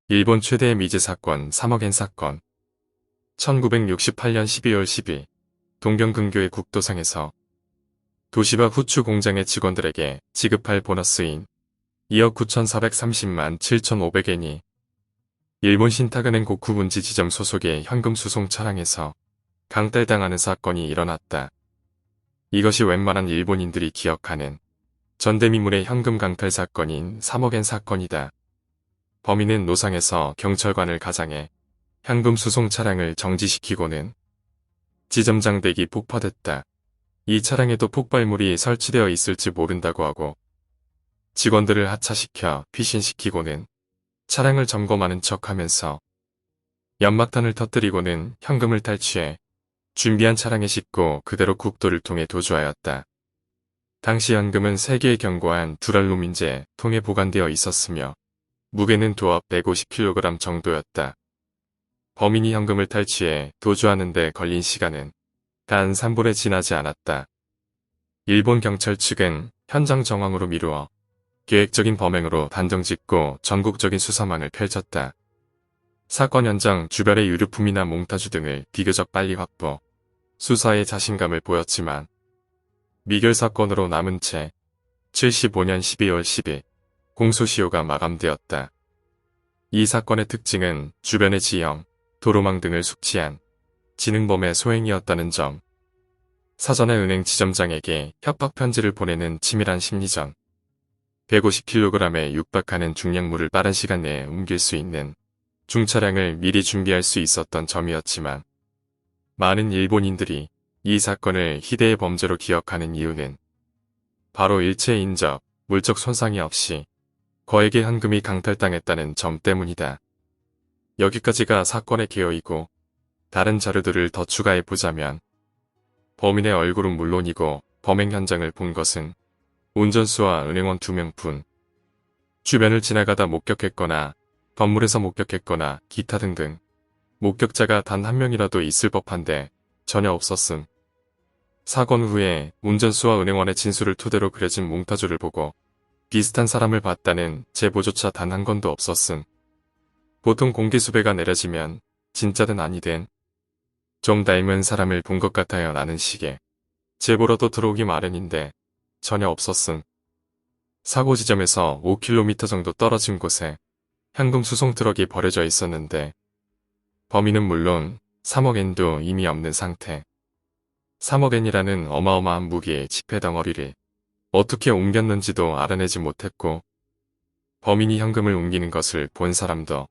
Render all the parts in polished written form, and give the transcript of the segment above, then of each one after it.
일본 최대의 미제 사건 3억엔 사건. 1968년 12월 10일 동경 근교의 국도상에서 도시바 후추 공장의 직원들에게 지급할 보너스인 2억 9,430만 7,500엔이 일본 신타그넨 고쿠분지 지점 소속의 현금 수송 차량에서 강탈당하는 사건이 일어났다. 이것이 웬만한 일본인들이 기억하는 전대미문의 현금 강탈 사건인 3억엔 사건이다. 범인은 노상에서 경찰관을 가장해 현금 수송 차량을 정지시키고는 지점장댁이 폭파됐다. 이 차량에도 폭발물이 설치되어 있을지 모른다고 하고 직원들을 하차시켜 피신시키고는 차량을 점검하는 척하면서 연막탄을 터뜨리고는 현금을 탈취해 준비한 차량에 싣고 그대로 국도를 통해 도주하였다. 당시 현금은 3개의 견고한 두랄루민제 통에 보관되어 있었으며 무게는 도합 150kg 정도였다. 범인이 현금을 탈취해 도주하는 데 걸린 시간은 단 3분에 지나지 않았다. 일본 경찰 측은 현장 정황으로 미루어 계획적인 범행으로 단정짓고 전국적인 수사망을 펼쳤다. 사건 현장 주변의 유류품이나 몽타주 등을 비교적 빨리 확보, 수사에 자신감을 보였지만 미결 사건으로 남은 채 75년 12월 10일 공소시효가 마감되었다. 이 사건의 특징은 주변의 지형, 도로망 등을 숙지한 지능범의 소행이었다는 점. 사전에 은행 지점장에게 협박 편지를 보내는 치밀한 심리전, 150kg에 육박하는 중량물을 빠른 시간 내에 옮길 수 있는 중차량을 미리 준비할 수 있었던 점이었지만 많은 일본인들이 이 사건을 희대의 범죄로 기억하는 이유는 바로 일체 인적, 물적 손상이 없이 거액의 현금이 강탈당했다는 점 때문이다. 여기까지가 사건의 개요이고 다른 자료들을 더 추가해보자면 범인의 얼굴은 물론이고 범행 현장을 본 것은 운전수와 은행원 2명뿐, 주변을 지나가다 목격했거나 건물에서 목격했거나 기타 등등 목격자가 단 1명이라도 있을 법한데 전혀 없었음. 사건 후에 운전수와 은행원의 진술을 토대로 그려진 몽타주를 보고 비슷한 사람을 봤다는 제보조차 단 한 건도 없었음. 보통 공기수배가 내려지면 진짜든 아니든 좀 닮은 사람을 본 것 같아요 라는 식의 제보로도 들어오기 마련인데 전혀 없었음. 사고 지점에서 5km 정도 떨어진 곳에 현금 수송 트럭이 버려져 있었는데 범인은 물론 3억엔도 이미 없는 상태. 3억엔이라는 어마어마한 무기의 지폐 덩어리를 어떻게 옮겼는지도 알아내지 못했고 범인이 현금을 옮기는 것을 본 사람도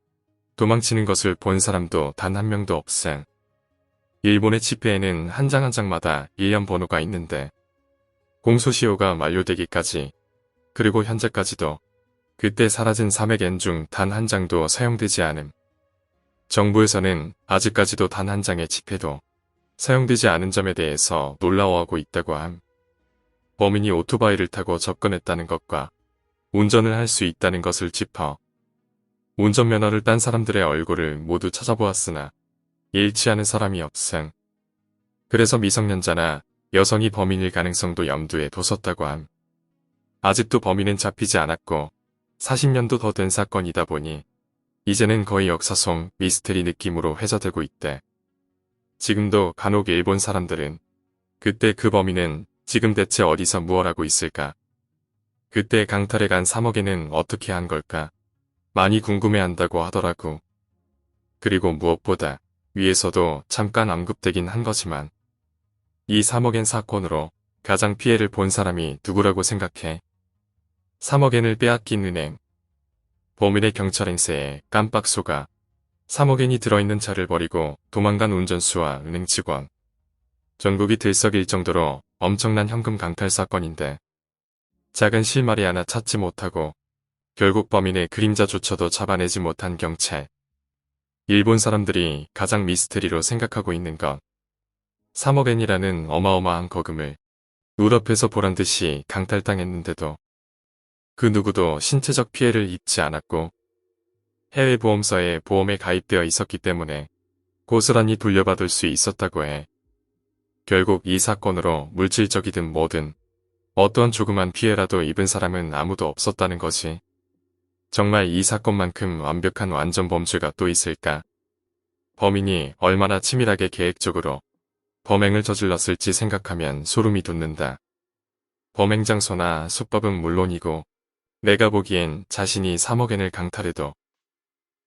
도망치는 것을 본 사람도 단 1명도 없음. 일본의 지폐에는 한 장 한 장마다 일련 번호가 있는데 공소시효가 만료되기까지 그리고 현재까지도 그때 사라진 300엔 중 단 한 장도 사용되지 않음. 정부에서는 아직까지도 단 한 장의 지폐도 사용되지 않은 점에 대해서 놀라워하고 있다고 함. 범인이 오토바이를 타고 접근했다는 것과 운전을 할 수 있다는 것을 짚어 운전면허를 딴 사람들의 얼굴을 모두 찾아보았으나 일치하는 사람이 없음. 그래서 미성년자나 여성이 범인일 가능성도 염두에 뒀었다고 함. 아직도 범인은 잡히지 않았고 40년도 더 된 사건이다 보니 이제는 거의 역사 속 미스테리 느낌으로 회자되고 있대. 지금도 간혹 일본 사람들은 그때 그 범인은 지금 대체 어디서 무얼 하고 있을까? 그때 강탈해 간 3억엔은 어떻게 한 걸까? 많이 궁금해한다고 하더라고. 그리고 무엇보다 위에서도 잠깐 언급되긴 한 거지만 이 3억엔 사건으로 가장 피해를 본 사람이 누구라고 생각해? 3억엔을 빼앗긴 은행. 범인의 경찰 행세에 깜빡 속아 3억엔이 들어있는 차를 버리고 도망간 운전수와 은행 직원. 전국이 들썩일 정도로 엄청난 현금 강탈 사건인데 작은 실마리 하나 찾지 못하고 결국 범인의 그림자조차도 잡아내지 못한 경찰. 일본 사람들이 가장 미스테리로 생각하고 있는 건 3억엔이라는 어마어마한 거금을 눈앞에서 보란듯이 강탈당했는데도 그 누구도 신체적 피해를 입지 않았고 해외 보험사에 보험에 가입되어 있었기 때문에 고스란히 돌려받을 수 있었다고 해. 결국 이 사건으로 물질적이든 뭐든 어떠한 조그만 피해라도 입은 사람은 아무도 없었다는 거지. 정말 이 사건만큼 완벽한 완전 범죄가 또 있을까? 범인이 얼마나 치밀하게 계획적으로 범행을 저질렀을지 생각하면 소름이 돋는다. 범행 장소나 수법은 물론이고 내가 보기엔 자신이 3억엔을 강탈해도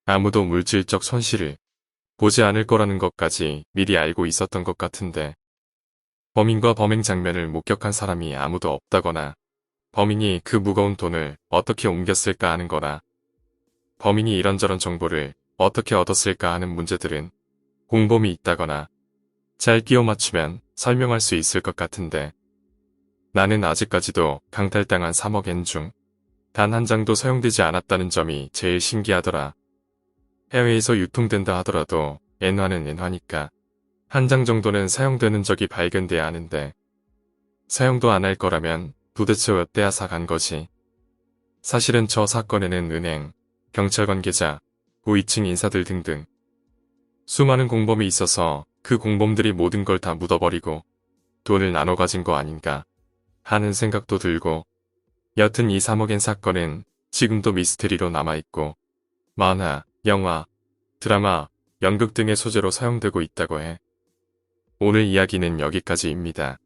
아무도 물질적 손실을 보지 않을 거라는 것까지 미리 알고 있었던 것 같은데 범인과 범행 장면을 목격한 사람이 아무도 없다거나 범인이 그 무거운 돈을 어떻게 옮겼을까 하는 거나 범인이 이런저런 정보를 어떻게 얻었을까 하는 문제들은 공범이 있다거나 잘 끼워 맞추면 설명할 수 있을 것 같은데 나는 아직까지도 강탈당한 3억엔 중 단 한 장도 사용되지 않았다는 점이 제일 신기하더라. 해외에서 유통된다 하더라도 엔화는 엔화니까 한 장 정도는 사용되는 적이 발견돼야 하는데 사용도 안 할 거라면 도대체 몇 대야 사간 거지. 사실은 저 사건에는 은행, 경찰 관계자, 고위층 인사들 등등 수많은 공범이 있어서 그 공범들이 모든 걸 다 묻어버리고 돈을 나눠 가진 거 아닌가 하는 생각도 들고 여튼 이 3억엔 사건은 지금도 미스테리로 남아있고 만화, 영화, 드라마, 연극 등의 소재로 사용되고 있다고 해. 오늘 이야기는 여기까지입니다.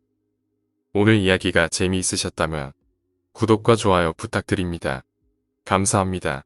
오늘 이야기가 재미있으셨다면 구독과 좋아요 부탁드립니다. 감사합니다.